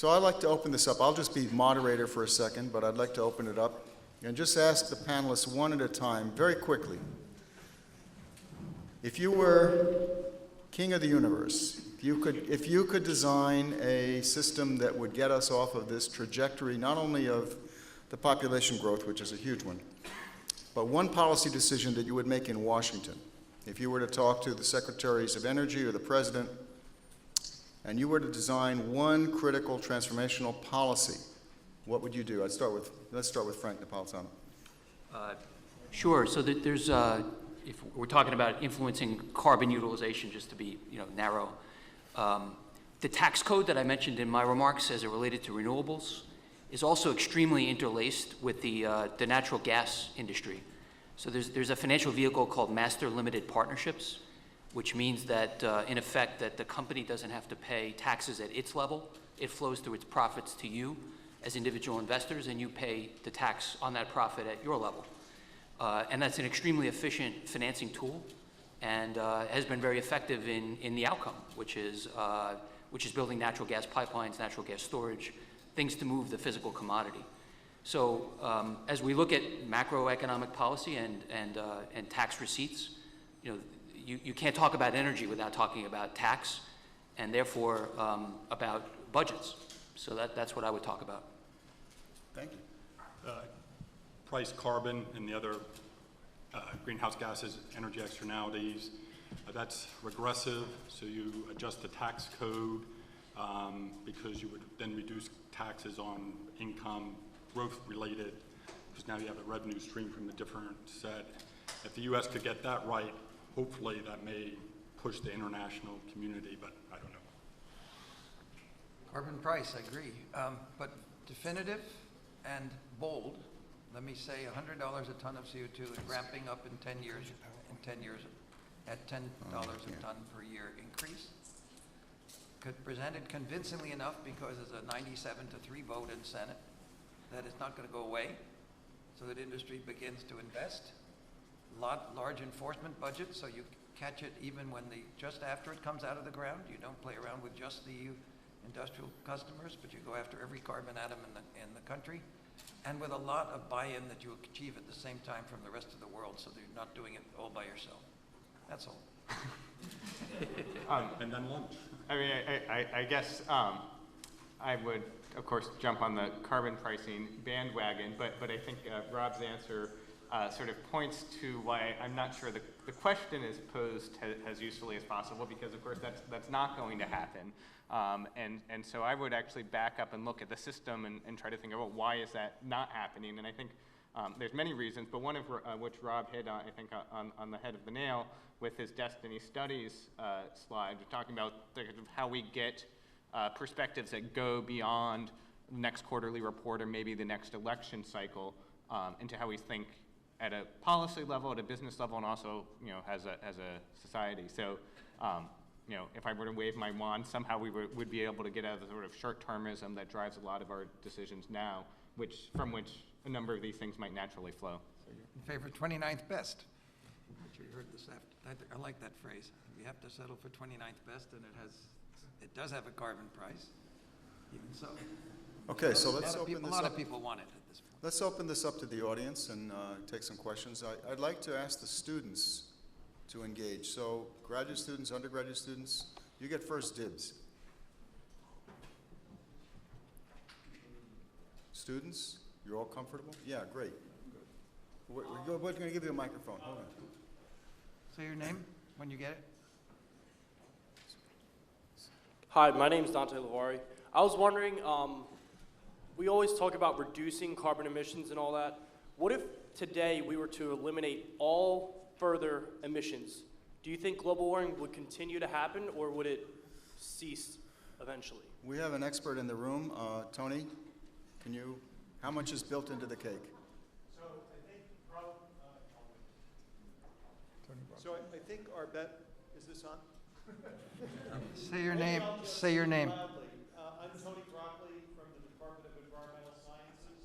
So I'd like to open this up. I'll just be moderator for a second, but I'd like to open it up and just ask the panelists one at a time, very quickly. If you were king of the universe, if you could design a system that would get us off of this trajectory, not only of the population growth, which is a huge one, but one policy decision that you would make in Washington, if you were to talk to the secretaries of energy or the president, and you were to design one critical transformational policy, what would you do? Let's start with Frank Napolitano. Sure. So there's, if we're talking about influencing carbon utilization, just to be narrow, the tax code that I mentioned in my remarks as it related to renewables is also extremely interlaced with the natural gas industry. So there's a financial vehicle called Master Limited Partnerships, which means that, in effect, that the company doesn't have to pay taxes at its level. It flows through its profits to you as individual investors, and you pay the tax on that profit at your level. And that's an extremely efficient financing tool, and has been very effective in the outcome, which is building natural gas pipelines, natural gas storage, things to move the physical commodity. So as we look at macroeconomic policy and tax receipts, you can't talk about energy without talking about tax, and therefore about budgets. So that's what I would talk about. Thank you. Price carbon and the other greenhouse gases, energy externalities, that's regressive, so you adjust the tax code because you would then reduce taxes on income, growth related, because now you have a revenue stream from a different set. If the US could get that right, hopefully that may push the international community, but I don't know. Carbon price, I agree, but definitive and bold. Let me say $100 a ton of CO2 and ramping up in 10 years at $10 a ton per year increase. Presented convincingly enough because there's a 97-3 vote in Senate that it's not going to go away, so that industry begins to invest. Large enforcement budget, so you catch it even when just after it comes out of the ground. You don't play around with just the industrial customers, but you go after every carbon atom in the country, and with a lot of buy-in that you achieve at the same time from the rest of the world, so that you're not doing it all by yourself. That's all. And then lunch. I mean, I guess I would, of course, jump on the carbon pricing bandwagon, but I think Rob's answer sort of points to why I'm not sure the question is posed as usefully as possible, because of course that's not going to happen. And so I would actually back up and look at the system and try to think about why is that not happening. And I think there's many reasons, but one of which Rob hit, I think, on the head of the nail with his Destiny Studies slide, talking about how we get perspectives that go beyond the next quarterly report or maybe the next election cycle into how we think at a policy level, at a business level, and also, as a society. So, if I were to wave my wand, somehow we would be able to get out of the sort of short-termism that drives a lot of our decisions now, from which a number of these things might naturally flow. In favor of 29th best, which you heard this after. I like that phrase. We have to settle for 29th best, and it does have a carbon price, even so. Okay, so let's open this up. A lot of people want it at this point. Let's open this up to the audience and take some questions. I'd like to ask the students to engage. So graduate students, undergraduate students, you get first dibs. Students, you're all comfortable? Yeah, great. We're going to give you a microphone. Hold on. Say your name when you get it. Hi, my name is Dante Lavari. I was wondering, we always talk about reducing carbon emissions and all that. What if today we were to eliminate all further emissions? Do you think global warming would continue to happen, or would it cease eventually? We have an expert in the room. Tony, how much is built into the cake? So I think our bet, is this on? Say your name. Say your name. I'm Tony Broccoli from the Department of Environmental Sciences.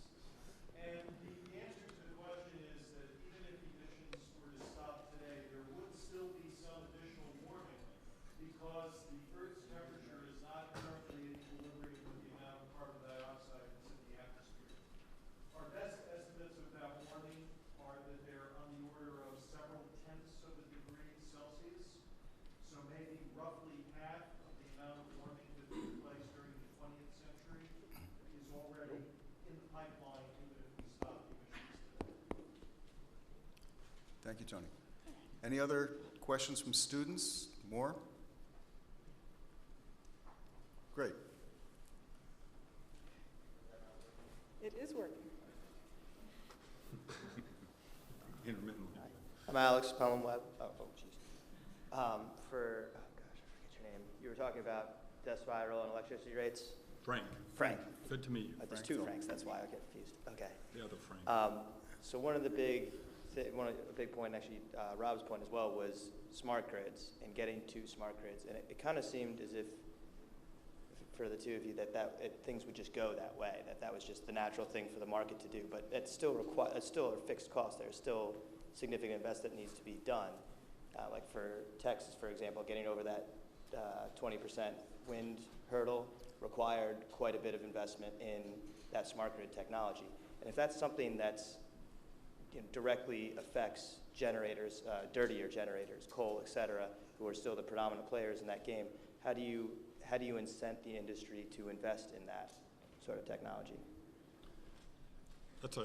And the answer to the question is that even if emissions were to stop today, there would still be some additional warming because the Earth's temperature is not currently in equilibrium with the amount of roughly half of the amount of warming that took place during the 20th century is already in the pipeline, even if we stop emissions today. Thank you, Tony. Any other questions from students? More? Great. It is working. Intermittently. I'm Alex Pelham-Webb. Oh, jeez. Oh, gosh, I forget your name. You were talking about death spiral and electricity rates. Frank, Frank. good to meet you. There's two Franks, that's why I get confused. Okay. The other Frank. So one of the big point, actually, Rob's point as well, was smart grids and getting to smart grids. And it kind of seemed as if, for the two of you, things would just go that way, that was just the natural thing for the market to do. But it's still a fixed cost. There's still significant investment that needs to be done. Like for Texas, for example, getting over that 20% wind hurdle required quite a bit of investment in that smart grid technology. And if that's something that's directly affects generators, dirtier generators, coal, et cetera, who are still the predominant players in that game, how do you incent the industry to invest in that sort of technology? That's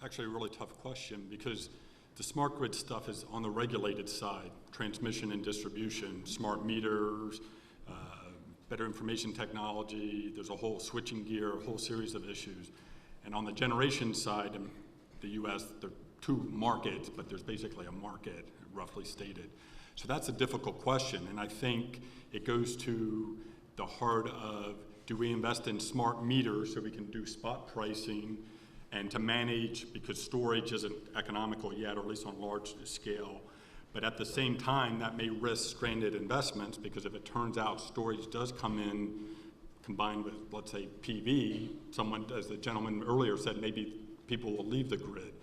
actually a really tough question, because the smart grid stuff is on the regulated side, transmission and distribution, smart meters, better information technology. There's a whole switching gear, a whole series of issues. And on the generation side, in the US, there are two markets, but there's basically a market, roughly stated. So that's a difficult question, and I think it goes to the heart of, do we invest in smart meters so we can do spot pricing and to manage, because storage isn't economical yet, or at least on large scale. But at the same time, that may risk stranded investments, because if it turns out storage does come in combined with, let's say, PV, someone, as the gentleman earlier said, maybe people will leave the grid.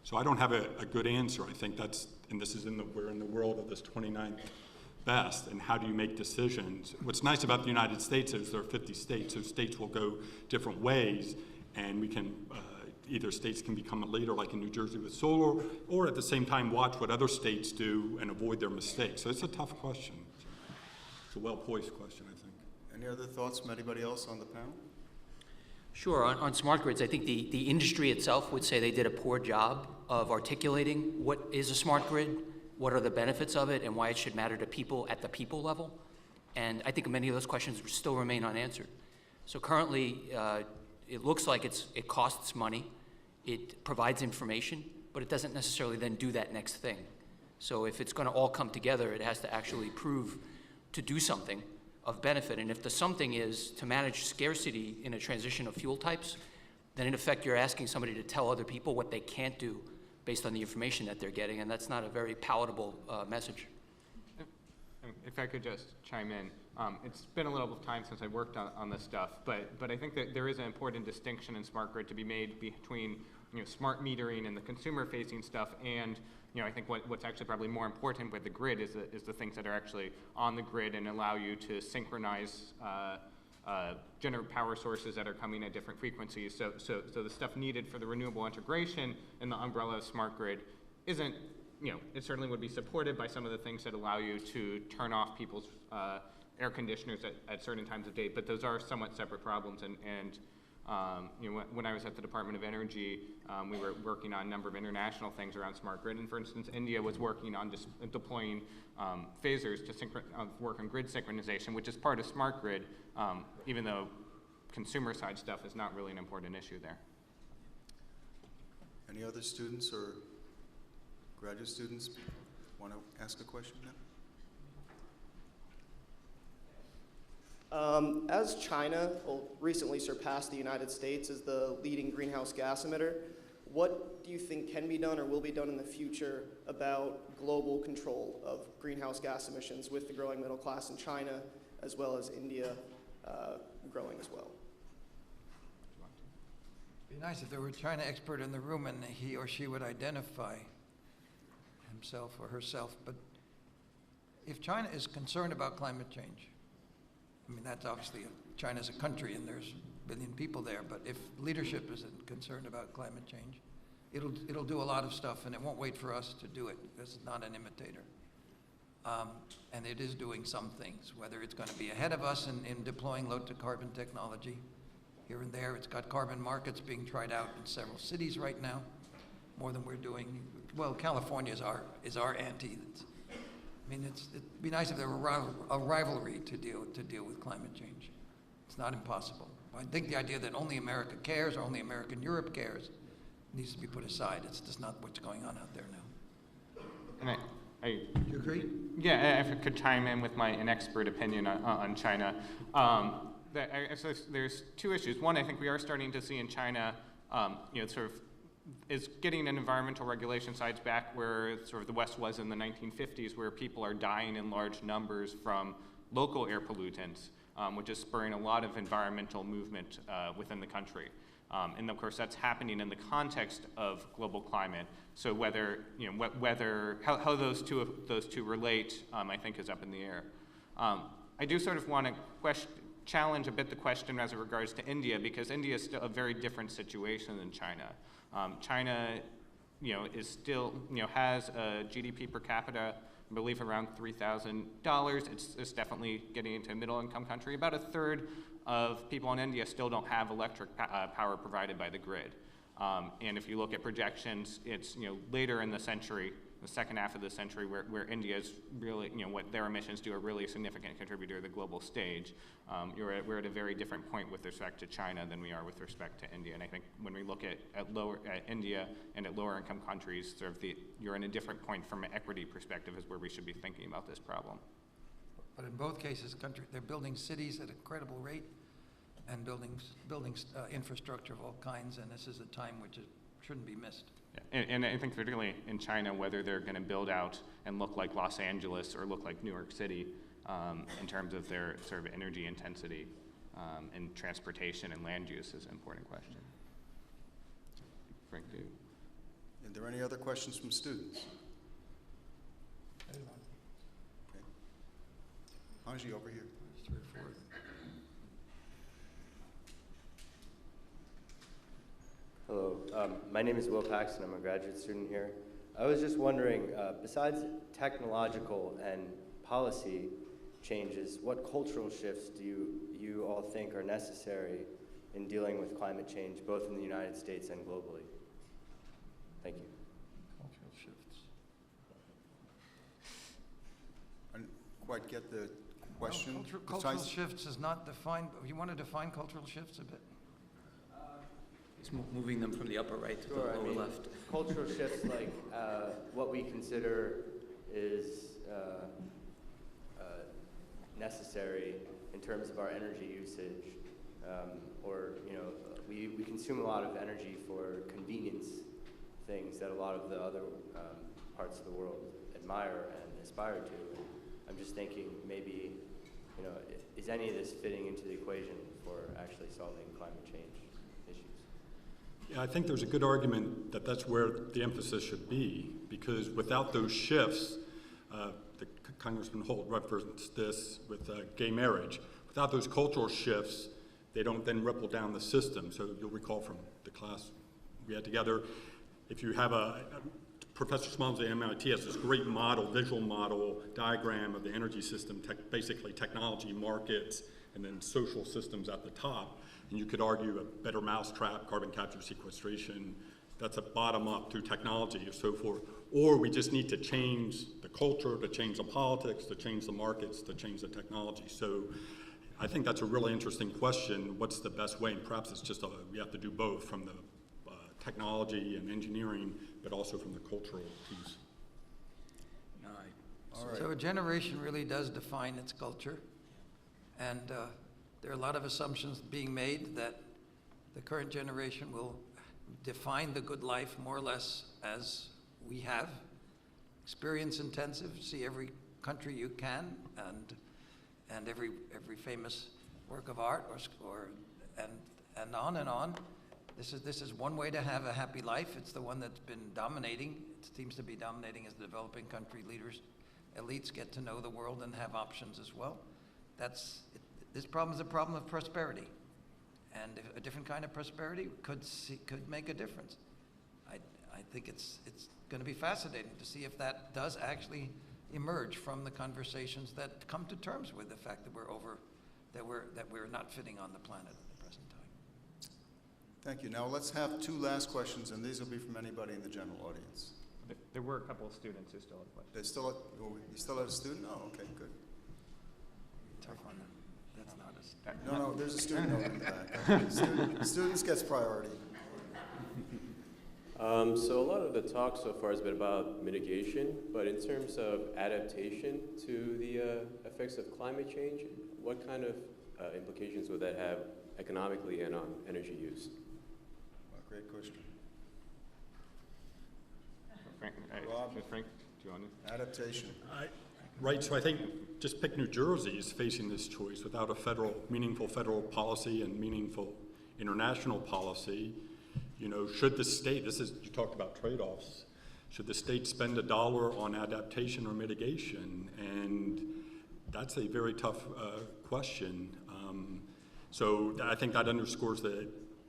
So I don't have a good answer. I think that's, and this is we're in the world of this 29th best, and how do you make decisions? What's nice about the United States is there are 50 states, so states will go different ways, and we can, either states can become a leader, like in New Jersey with solar, or at the same time watch what other states do and avoid their mistakes. So it's a tough question. It's a well-poised question, I think. Any other thoughts from anybody else on the panel? Sure. On smart grids, I think the industry itself would say they did a poor job of articulating what is a smart grid, what are the benefits of it, and why it should matter to people at the people level. And I think many of those questions still remain unanswered. So currently, it looks like it costs money, it provides information, but it doesn't necessarily then do that next thing. So if it's going to all come together, it has to actually prove to do something of benefit. And if the something is to manage scarcity in a transition of fuel types, then in effect you're asking somebody to tell other people what they can't do based on the information that they're getting, and that's not a very palatable message. If I could just chime in, it's been a little time since I worked on this stuff, but I think that there is an important distinction in smart grid to be made between smart metering and the consumer-facing stuff, and I think what's actually probably more important with the grid is the things that are actually on the grid and allow you to synchronize generate power sources that are coming at different frequencies. So the stuff needed for the renewable integration in the umbrella of smart grid isn't, it certainly would be supported by some of the things that allow you to turn off people's air conditioners at certain times of day, but those are somewhat separate problems. And when I was at the Department of Energy, we were working on a number of international things around smart grid. And for instance, India was working on deploying phasers to work on grid synchronization, which is part of smart grid, even though consumer side stuff is not really an important issue there. Any other students or graduate students want to ask a question now? As China recently surpassed the United States as the leading greenhouse gas emitter, what do you think can be done or will be done in the future about global control of greenhouse gas emissions with the growing middle class in China, as well as India growing as well? It'd be nice if there were a China expert in the room and he or she would identify himself or herself. But if China is concerned about climate change, I mean, that's obviously, China's a country and there's a billion people there, but if leadership isn't concerned about climate change, it'll do a lot of stuff and it won't wait for us to do it because it's not an imitator. and it is doing some things. Whether it's going to be ahead of us in deploying low-to-carbon technology, here and there, it's got carbon markets being tried out in several cities right now, more than we're doing. Well, California is our ante. I mean, it'd be nice if there were a rivalry to deal with climate change. It's not impossible. I think the idea that only America cares or only American Europe cares needs to be put aside. It's just not what's going on out there now. And Do you agree? yeah, if I could chime in with an expert opinion on China. So there's two issues. One, I think we are starting to see in China, sort of is getting an environmental regulation sides back where sort of the West was in the 1950s, where people are dying in large numbers from local air pollutants, which is spurring a lot of environmental movement within the country. And of course, that's happening in the context of global climate. So how those two relate, I think, is up in the air. I do sort of want to challenge a bit the question as it regards to India, because India is still a very different situation than China. China, is still, has a GDP per capita, I believe, around $3,000. It's definitely getting into a middle-income country. About a third of people in India still don't have electric power provided by the grid. And if you look at projections, it's later in the century, the second half of the century, where India is really, what their emissions do are really a significant contributor to the global stage. We're at a very different point with respect to China than we are with respect to India. And I think when we look at India and at lower income countries, sort of you're in a different point from an equity perspective is where we should be thinking about this problem. But in both cases, they're building cities at an incredible rate and building infrastructure of all kinds, and this is a time which shouldn't be missed. Yeah. And I think particularly in China, whether they're going to build out and look like Los Angeles or look like New York City in terms of their sort of energy intensity and transportation and land use is an important question. Frank, do you? Are there any other questions from students? Okay. Anji, over here. Third, fourth. Hello, my name is Will Paxton. I'm a graduate student here. I was just wondering, besides technological and policy changes, what cultural shifts do you all think are necessary in dealing with climate change, both in the United States and globally? Thank you. Cultural shifts. I didn't quite get the question. Well, cultural shifts is not defined. You want to define cultural shifts a bit? It's moving them from the upper right to Sure, the lower left. Cultural shifts like what we consider is necessary in terms of our energy usage, or we consume a lot of energy for convenience things that a lot of the other parts of the world admire and aspire to. And I'm just thinking maybe, is any of this fitting into the equation for actually solving climate change issues? Yeah, I think there's a good argument that that's where the emphasis should be, because without those shifts, the Congressman Holt referenced this with gay marriage. Without those cultural shifts, they don't then ripple down the system. So you'll recall from the class we had together, if you have Professor Smalls at MIT has this great model, visual model, diagram of the energy system, basically technology, markets, and then social systems at the top. And you could argue a better mousetrap, carbon capture sequestration, that's a bottom up through technology and so forth. Or we just need to change the culture, to change the politics, to change the markets, to change the technology. So I think that's a really interesting question. What's the best way? And perhaps it's just we have to do both from the technology and engineering, but also from the cultural piece. All right. So a generation really does define its culture. And there are a lot of assumptions being made that the current generation will define the good life more or less as we have. Experience intensive, see every country you can, and every famous work of art, and on and on. This is one way to have a happy life. It's the one that's been dominating. It seems to be dominating as the developing country leaders, elites get to know the world and have options as well. This problem is a problem of prosperity, and a different kind of prosperity could make a difference. I think it's going to be fascinating to see if that does actually emerge from the conversations that come to terms with the fact that we're not fitting on the planet at the present time. Thank you. Now let's have two last questions, and these will be from anybody in the general audience. There were a couple of students who still had questions. They still, you still have a student? Oh, okay, good. Tough one. That's not a. No, there's a student over in the back. Students gets priority. So a lot of the talk so far has been about mitigation, but in terms of adaptation to the effects of climate change, what kind of implications would that have economically and on energy use? Great question. Frank, do you want to? Adaptation. Right, so I think just pick New Jersey is facing this choice without a meaningful federal policy and meaningful international policy. You know, should the state, you talked about trade-offs, should the state spend $1 on adaptation or mitigation? And that's a very tough question. So I think that underscores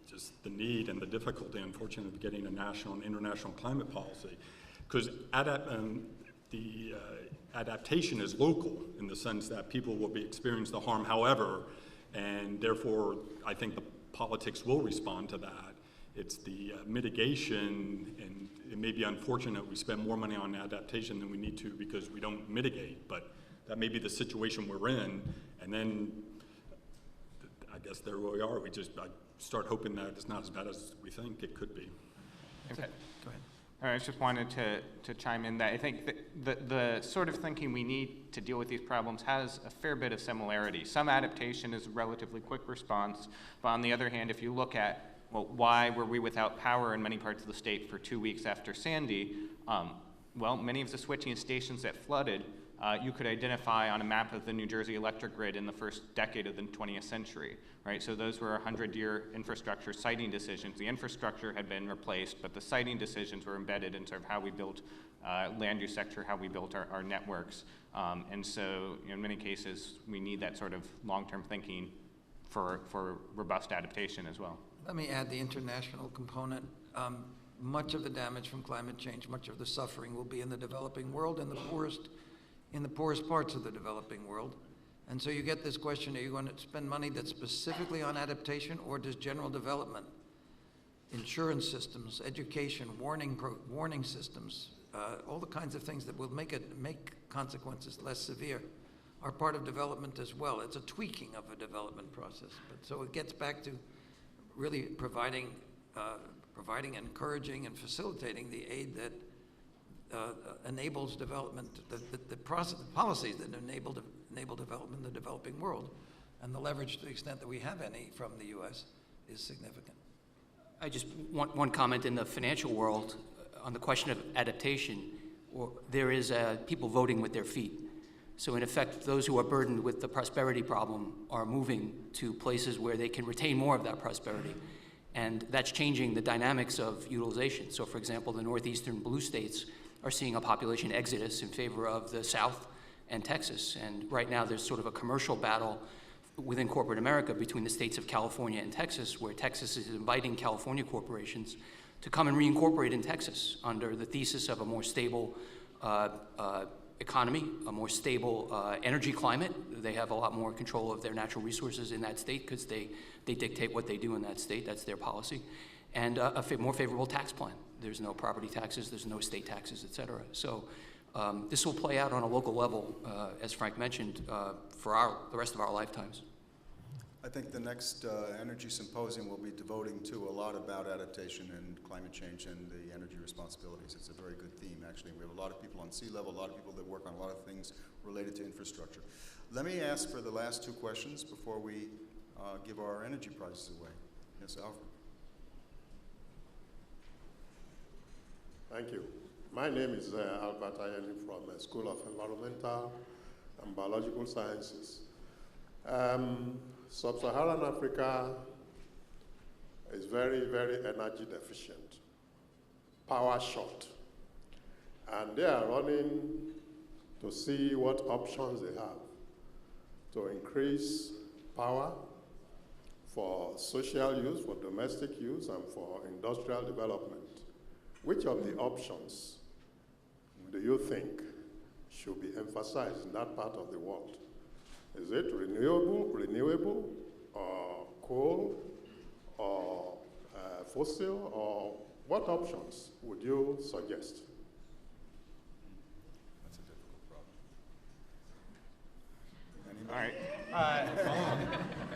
just the need and the difficulty, unfortunately, of getting a national and international climate policy. Because adaptation is local in the sense that people will be experiencing the harm however, and therefore I think the politics will respond to that. It's the mitigation, and it may be unfortunate we spend more money on adaptation than we need to because we don't mitigate, but that may be the situation we're in, and then I guess there we are. I start hoping that it's not as bad as we think it could be. Okay. Go ahead. I just wanted to chime in that I think that the sort of thinking we need to deal with these problems has a fair bit of similarity. Some adaptation is a relatively quick response, but on the other hand, if you look at, well, why were we without power in many parts of the state for 2 weeks after Sandy? Well, many of the switching stations that flooded, you could identify on a map of the New Jersey electric grid in the first decade of the 20th century, right? So those were 100-year infrastructure siting decisions. The infrastructure had been replaced, but the siting decisions were embedded in sort of how we built land use sector, how we built our networks. And so in many cases, we need that sort of long-term thinking for robust adaptation as well. Let me add the international component. Much of the damage from climate change, much of the suffering will be in the developing world and in the poorest parts of the developing world. And so you get this question, are you going to spend money that's specifically on adaptation, or does general development, insurance systems, education, warning systems, all the kinds of things that will make consequences less severe are part of development as well. It's a tweaking of a development process. But so it gets back to really providing, encouraging, and facilitating the aid that enables development, the policies that enable development in the developing world, and the leverage to the extent that we have any from the U.S. is significant. I just want one comment in the financial world on the question of adaptation. There is people voting with their feet. So in effect, those who are burdened with the prosperity problem are moving to places where they can retain more of that prosperity. And that's changing the dynamics of utilization. So for example, the northeastern blue states are seeing a population exodus in favor of the South and Texas. And right now there's sort of a commercial battle within corporate America between the states of California and Texas, where Texas is inviting California corporations to come and reincorporate in Texas under the thesis of a more stable economy, a more stable energy climate. They have a lot more control of their natural resources in that state because they dictate what they do in that state. That's their policy. And a more favorable tax plan. There's no property taxes, there's no state taxes, et cetera. So this will play out on a local level, as Frank mentioned, for the rest of our lifetimes. I think the next energy symposium will be devoting to a lot about adaptation and climate change and the energy responsibilities. It's a very good theme, actually. We have a lot of people on sea level, a lot of people that work on a lot of things related to infrastructure. Let me ask for the last two questions before we give our energy prizes away. Yes, Alfred. Thank you. My name is Albert Ayeni from the School of Environmental and Biological Sciences. Sub-Saharan Africa is very, very energy deficient, power short, and they are running to see what options they have to increase power for social use, for domestic use, and for industrial development. Which of the options do you think should be emphasized in that part of the world? Is it renewable, or coal, or fossil, or what options would you suggest? That's a difficult problem. All Anybody? right.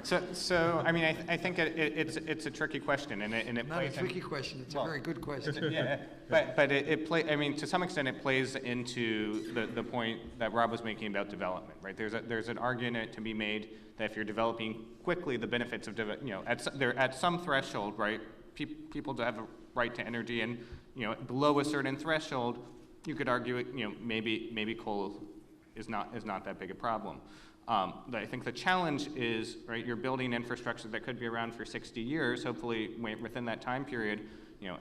So I mean, I think it's a tricky question, and it Not a plays in- tricky question, it's a very good question. Yeah, but I mean, to some extent, it plays into the point that Rob was making about development, right? There's an argument to be made that if you're developing quickly, the benefits of they're at some threshold, right? People have a right to energy, and below a certain threshold, you could argue maybe coal is not that big a problem. But I think the challenge is, right, you're building infrastructure that could be around for 60 years. Hopefully, within that time period,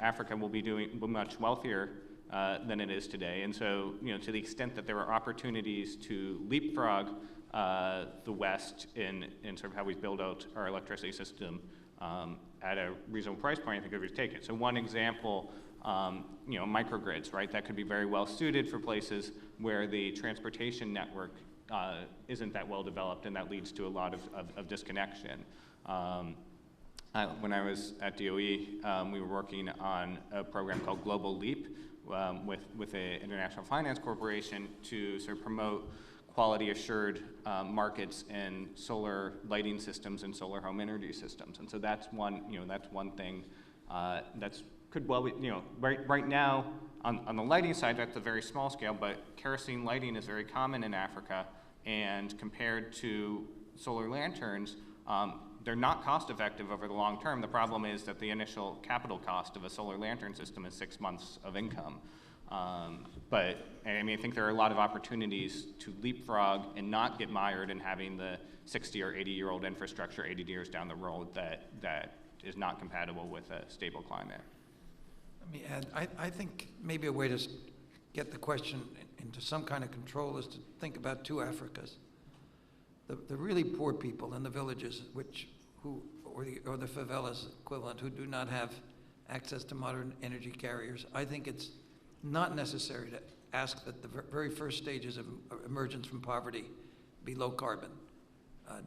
Africa will be much wealthier than it is today. And so, to the extent that there are opportunities to leapfrog the West in sort of how we build out our electricity system at a reasonable price point, I think we would take it. So one example, microgrids, right? That could be very well suited for places where the transportation network isn't that well developed, and that leads to a lot of disconnection. When I was at DOE, we were working on a program called Global Leap with an international finance corporation to sort of promote quality assured markets in solar lighting systems and solar home energy systems. And so that's one thing that's could well be, right now on the lighting side, that's a very small scale, but kerosene lighting is very common in Africa, and compared to solar lanterns, they're not cost effective over the long term. The problem is that the initial capital cost of a solar lantern system is 6 months of income. But I mean, I think there are a lot of opportunities to leapfrog and not get mired in having the 60 or 80-year-old infrastructure 80 years down the road that is not compatible with a stable climate. Let me add, I think maybe a way to get the question into some kind of control is to think about two Africas. The really poor people in the villages, or the favelas equivalent, who do not have access to modern energy carriers. I think it's not necessary to ask that the very first stages of emergence from poverty be low carbon.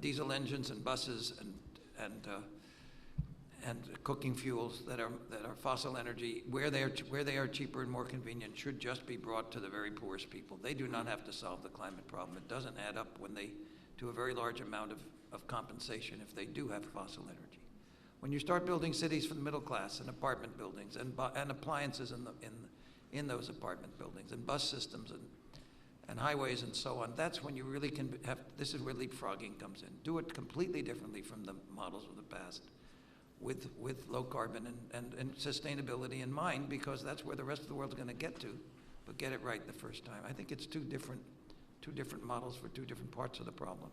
Diesel engines and buses and cooking fuels that are fossil energy, where they are cheaper and more convenient, should just be brought to the very poorest people. They do not have to solve the climate problem. It doesn't add up to a very large amount of compensation if they do have fossil energy. When you start building cities for the middle class and apartment buildings and appliances in those apartment buildings and bus systems and highways and so on, that's when you really can have, this is where leapfrogging comes in. Do it completely differently from the models of the past, with low carbon and sustainability in mind, because that's where the rest of the world's going to get to, but get it right the first time. I think it's two different models for two different parts of the problem.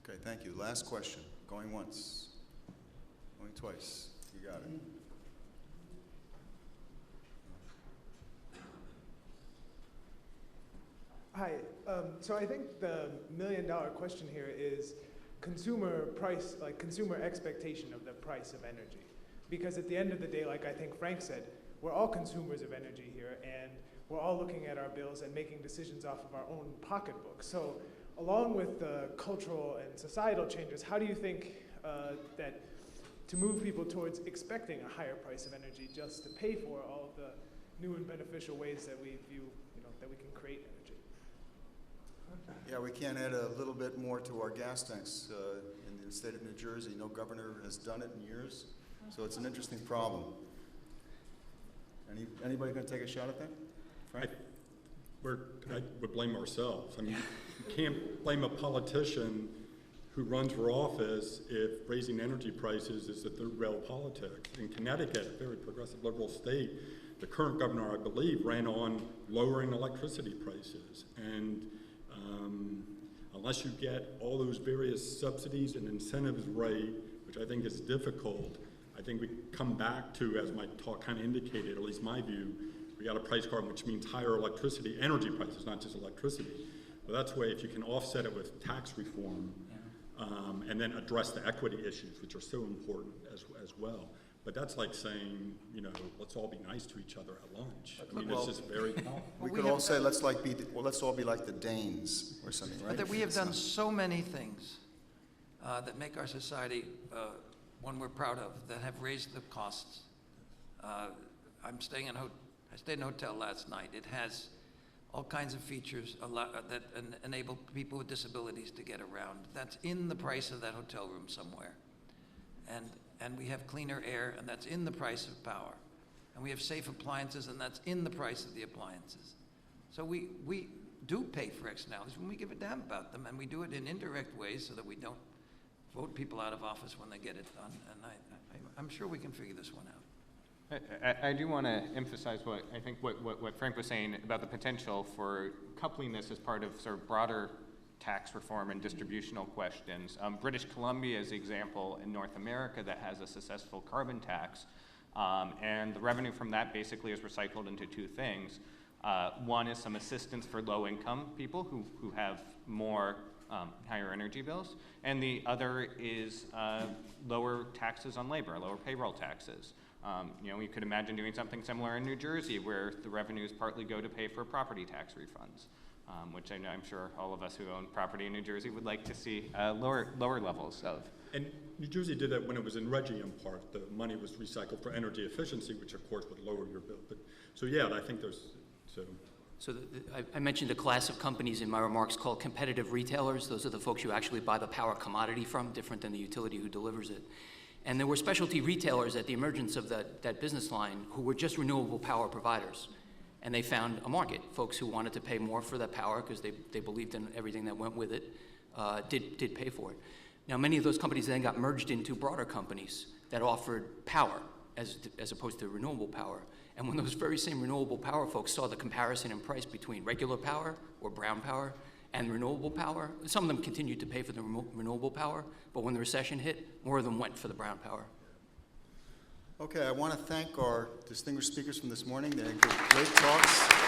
Okay, thank you. Last question. Going once. Going twice. You got it. Hi. So I think the million-dollar question here is consumer price, like consumer expectation of the price of energy. Because at the end of the day, like I think Frank said, we're all consumers of energy here, and we're all looking at our bills and making decisions off of our own pocketbook. So along with the cultural and societal changes, how do you think that to move people towards expecting a higher price of energy just to pay for all of the new and beneficial ways that we view, that we can create energy? Yeah, we can't add a little bit more to our gas tanks in the state of New Jersey. No governor has done it in years, so it's an interesting problem. Anybody going to take a shot at that? Frank? I would blame ourselves. I mean, you can't blame a politician who runs for office if raising energy prices is the third rail of politics. In Connecticut, a very progressive liberal state, the current governor, I believe, ran on lowering electricity prices. And unless you get all those various subsidies and incentives right, which I think is difficult, I think we come back to, as my talk kind of indicated, at least my view, we got a price carbon, which means higher electricity, energy prices, not just electricity. But that's why if you can offset it with tax reform, and then address the equity issues, which are so important as well. But that's like saying, you know, let's all be nice to each other at lunch. I mean, Well, it's just very powerful. We we could have- all say, let's all be like the Danes or something, right? But that we have It's done not- so many things that make our society one we're proud of, that have raised the costs. I stayed in a hotel last night. It has all kinds of features that enable people with disabilities to get around. That's in the price of that hotel room somewhere. And we have cleaner air, and that's in the price of power. And we have safe appliances, and that's in the price of the appliances. So we do pay for externalities when we give a damn about them, and we do it in indirect ways so that we don't vote people out of office when they get it done. And I'm sure we can figure this one out. I do want to emphasize what Frank was saying about the potential for coupling this as part of sort of broader tax reform and distributional questions. British Columbia is an example in North America that has a successful carbon tax, and the revenue from that basically is recycled into two things. One is some assistance for low-income people who have more higher energy bills, and the other is lower taxes on labor, lower payroll taxes. You know, we could imagine doing something similar in New Jersey, where the revenues partly go to pay for property tax refunds, which I'm sure all of us who own property in New Jersey would like to see lower levels of. And New Jersey did that when it was in REI in part. The money was recycled for energy efficiency, which of course would lower your bill. But so yeah, I think there's So I mentioned a class of companies in my remarks called competitive retailers. Those are the folks you actually buy the power commodity from, different than the utility who delivers it. And there were specialty retailers at the emergence of that business line who were just renewable power providers. And they found a market. Folks who wanted to pay more for that power because they believed in everything that went with it did pay for it. Now, many of those companies then got merged into broader companies that offered power as opposed to renewable power. And when those very same renewable power folks saw the comparison in price between regular power or brown power and renewable power, some of them continued to pay for the renewable power, but when the recession hit, more of them went for the brown power. Okay, I want to thank our distinguished speakers from this morning. They gave great talks.